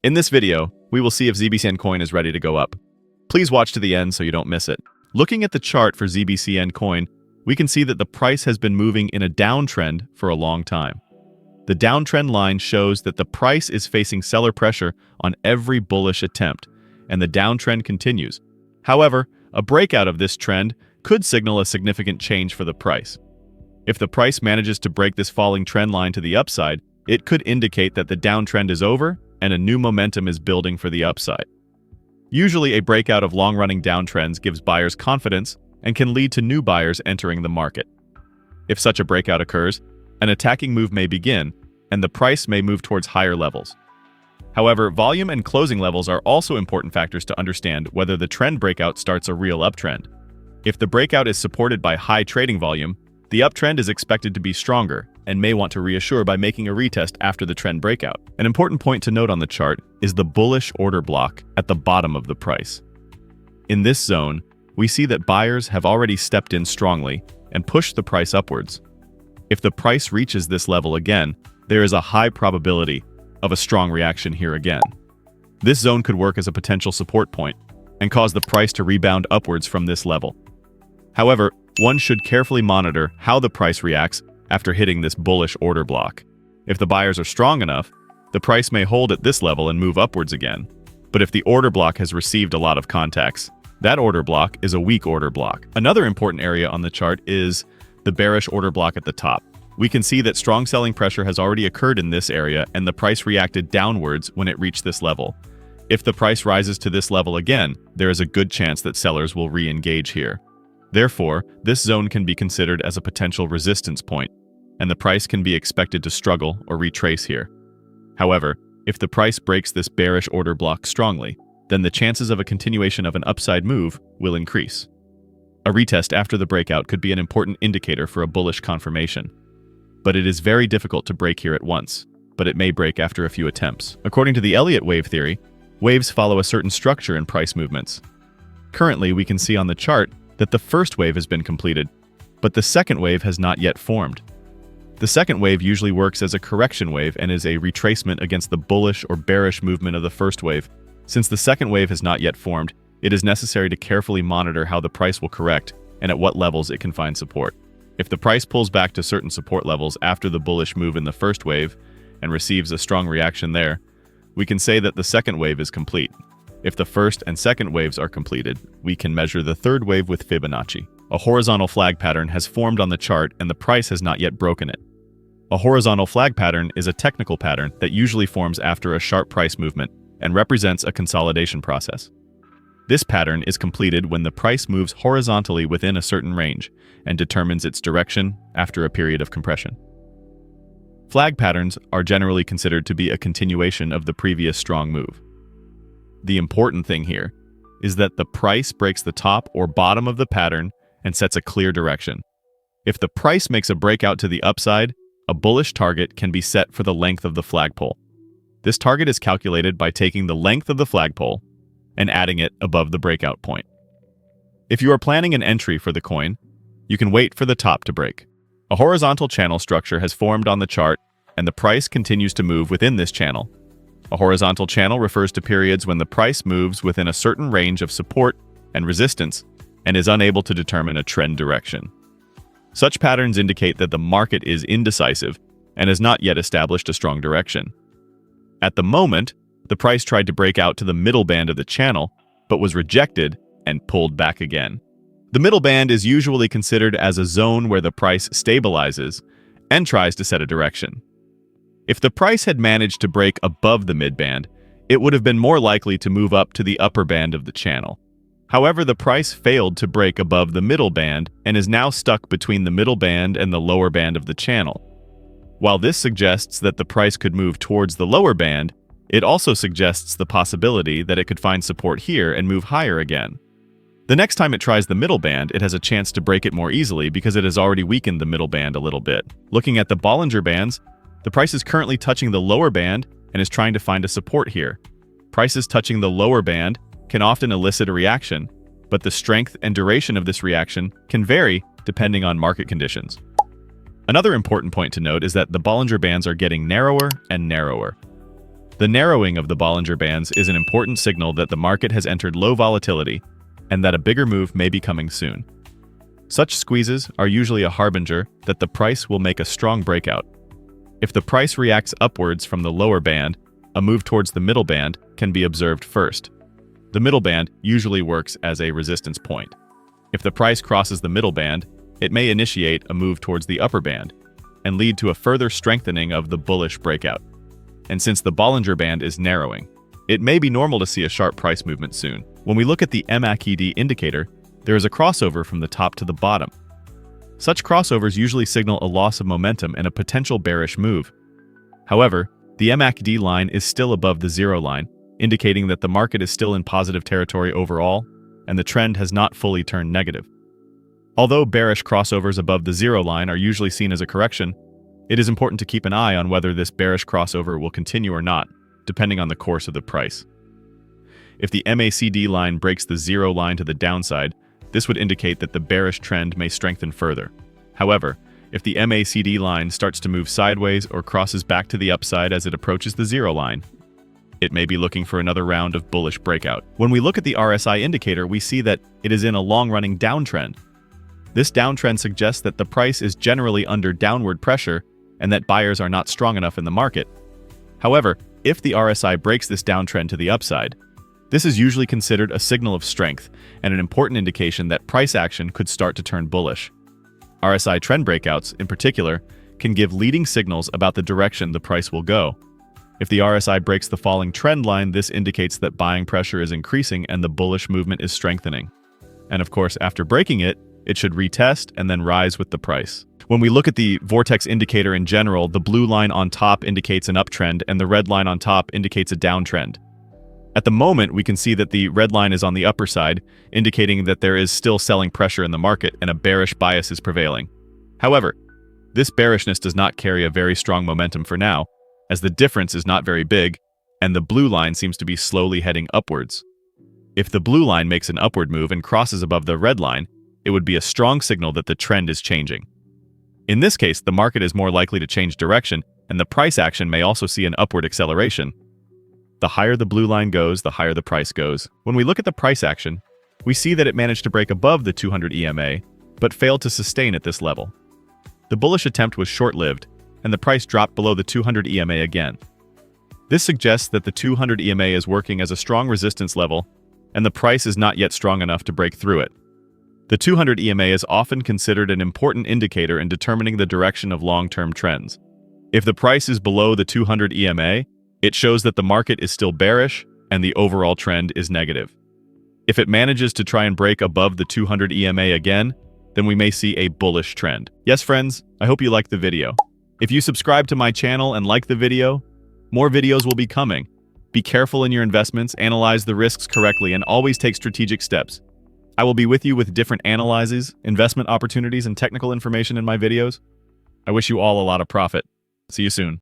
In this video, we will see if ZBCN coin is ready to go up. Please watch to the end so you don't miss it. Looking at the chart for ZBCN coin, we can see that the price has been moving in a downtrend for a long time. The downtrend line shows that the price is facing seller pressure on every bullish attempt, and the downtrend continues. However, a breakout of this trend could signal a significant change for the price. If the price manages to break this falling trend line to the upside, it could indicate that the downtrend is over and a new momentum is building for the upside. Usually, a breakout of long-running downtrends gives buyers confidence and can lead to new buyers entering the market. If such a breakout occurs, an attacking move may begin, and the price may move towards higher levels. However, volume and closing levels are also important factors to understand whether the trend breakout starts a real uptrend. If the breakout is supported by high trading volume, the uptrend is expected to be stronger and may want to reassure by making a retest after the trend breakout. An important point to note on the chart is the bullish order block at the bottom of the price. In this zone, we see that buyers have already stepped in strongly and pushed the price upwards. If the price reaches this level again, there is a high probability of a strong reaction here again. This zone could work as a potential support point and cause the price to rebound upwards from this level. However, one should carefully monitor how the price reacts after hitting this bullish order block. If the buyers are strong enough, the price may hold at this level and move upwards again. But if the order block has received a lot of contacts, that order block is a weak order block. Another important area on the chart is the bearish order block at the top. We can see that strong selling pressure has already occurred in this area and the price reacted downwards when it reached this level. If the price rises to this level again, there is a good chance that sellers will re-engage here. Therefore, this zone can be considered as a potential resistance point, and the price can be expected to struggle or retrace here. However, if the price breaks this bearish order block strongly, then the chances of a continuation of an upside move will increase. A retest after the breakout could be an important indicator for a bullish confirmation. But it is very difficult to break here at once, but it may break after a few attempts. According to the Elliott wave theory, waves follow a certain structure in price movements. Currently, we can see on the chart that the first wave has been completed, but the second wave has not yet formed. The second wave usually works as a correction wave and is a retracement against the bullish or bearish movement of the first wave. Since the second wave has not yet formed, it is necessary to carefully monitor how the price will correct and at what levels it can find support. If the price pulls back to certain support levels after the bullish move in the first wave and receives a strong reaction there, we can say that the second wave is complete. If the first and second waves are completed, we can measure the third wave with Fibonacci. A horizontal flag pattern has formed on the chart and the price has not yet broken it. A horizontal flag pattern is a technical pattern that usually forms after a sharp price movement and represents a consolidation process. This pattern is completed when the price moves horizontally within a certain range and determines its direction after a period of compression. Flag patterns are generally considered to be a continuation of the previous strong move. The important thing here is that the price breaks the top or bottom of the pattern and sets a clear direction. If the price makes a breakout to the upside, a bullish target can be set for the length of the flagpole. This target is calculated by taking the length of the flagpole and adding it above the breakout point. If you are planning an entry for the coin, you can wait for the top to break. A horizontal channel structure has formed on the chart, and the price continues to move within this channel. A horizontal channel refers to periods when the price moves within a certain range of support and resistance and is unable to determine a trend direction. Such patterns indicate that the market is indecisive and has not yet established a strong direction. At the moment, the price tried to break out to the middle band of the channel, but was rejected and pulled back again. The middle band is usually considered as a zone where the price stabilizes and tries to set a direction. If the price had managed to break above the midband, it would have been more likely to move up to the upper band of the channel. However, the price failed to break above the middle band and is now stuck between the middle band and the lower band of the channel. While this suggests that the price could move towards the lower band, it also suggests the possibility that it could find support here and move higher again. The next time it tries the middle band, it has a chance to break it more easily because it has already weakened the middle band a little bit. Looking at the Bollinger Bands, the price is currently touching the lower band and is trying to find a support here. Prices touching the lower band can often elicit a reaction, but the strength and duration of this reaction can vary depending on market conditions. Another important point to note is that the Bollinger Bands are getting narrower and narrower. The narrowing of the Bollinger Bands is an important signal that the market has entered low volatility and that a bigger move may be coming soon. Such squeezes are usually a harbinger that the price will make a strong breakout. If the price reacts upwards from the lower band, a move towards the middle band can be observed first. The middle band usually works as a resistance point. If the price crosses the middle band, it may initiate a move towards the upper band and lead to a further strengthening of the bullish breakout. And since the Bollinger Band is narrowing, it may be normal to see a sharp price movement soon. When we look at the MACD indicator, there is a crossover from the top to the bottom. Such crossovers usually signal a loss of momentum and a potential bearish move. However, the MACD line is still above the zero line, indicating that the market is still in positive territory overall, and the trend has not fully turned negative. Although bearish crossovers above the zero line are usually seen as a correction, it is important to keep an eye on whether this bearish crossover will continue or not, depending on the course of the price. If the MACD line breaks the zero line to the downside, this would indicate that the bearish trend may strengthen further. However, if the MACD line starts to move sideways or crosses back to the upside as it approaches the zero line, it may be looking for another round of bullish breakout. When we look at the RSI indicator, we see that it is in a long-running downtrend. This downtrend suggests that the price is generally under downward pressure and that buyers are not strong enough in the market. However, if the RSI breaks this downtrend to the upside, this is usually considered a signal of strength and an important indication that price action could start to turn bullish. RSI trend breakouts, in particular, can give leading signals about the direction the price will go. If the RSI breaks the falling trend line, this indicates that buying pressure is increasing and the bullish movement is strengthening. And of course, after breaking it, it should retest and then rise with the price. When we look at the vortex indicator in general, the blue line on top indicates an uptrend and the red line on top indicates a downtrend. At the moment, we can see that the red line is on the upper side, indicating that there is still selling pressure in the market and a bearish bias is prevailing. However, this bearishness does not carry a very strong momentum for now, as the difference is not very big, and the blue line seems to be slowly heading upwards. If the blue line makes an upward move and crosses above the red line, it would be a strong signal that the trend is changing. In this case, the market is more likely to change direction, and the price action may also see an upward acceleration. The higher the blue line goes, the higher the price goes. When we look at the price action, we see that it managed to break above the 200 EMA, but failed to sustain at this level. The bullish attempt was short-lived, and the price dropped below the 200 EMA again. This suggests that the 200 EMA is working as a strong resistance level, and the price is not yet strong enough to break through it. The 200 EMA is often considered an important indicator in determining the direction of long-term trends. If the price is below the 200 EMA, it shows that the market is still bearish and the overall trend is negative. If it manages to try and break above the 200 EMA again, then we may see a bullish trend. Yes, friends, I hope you liked the video. If you subscribe to my channel and like the video, more videos will be coming. Be careful in your investments, analyze the risks correctly, and always take strategic steps. I will be with you with different analyses, investment opportunities, and technical information in my videos. I wish you all a lot of profit. See you soon.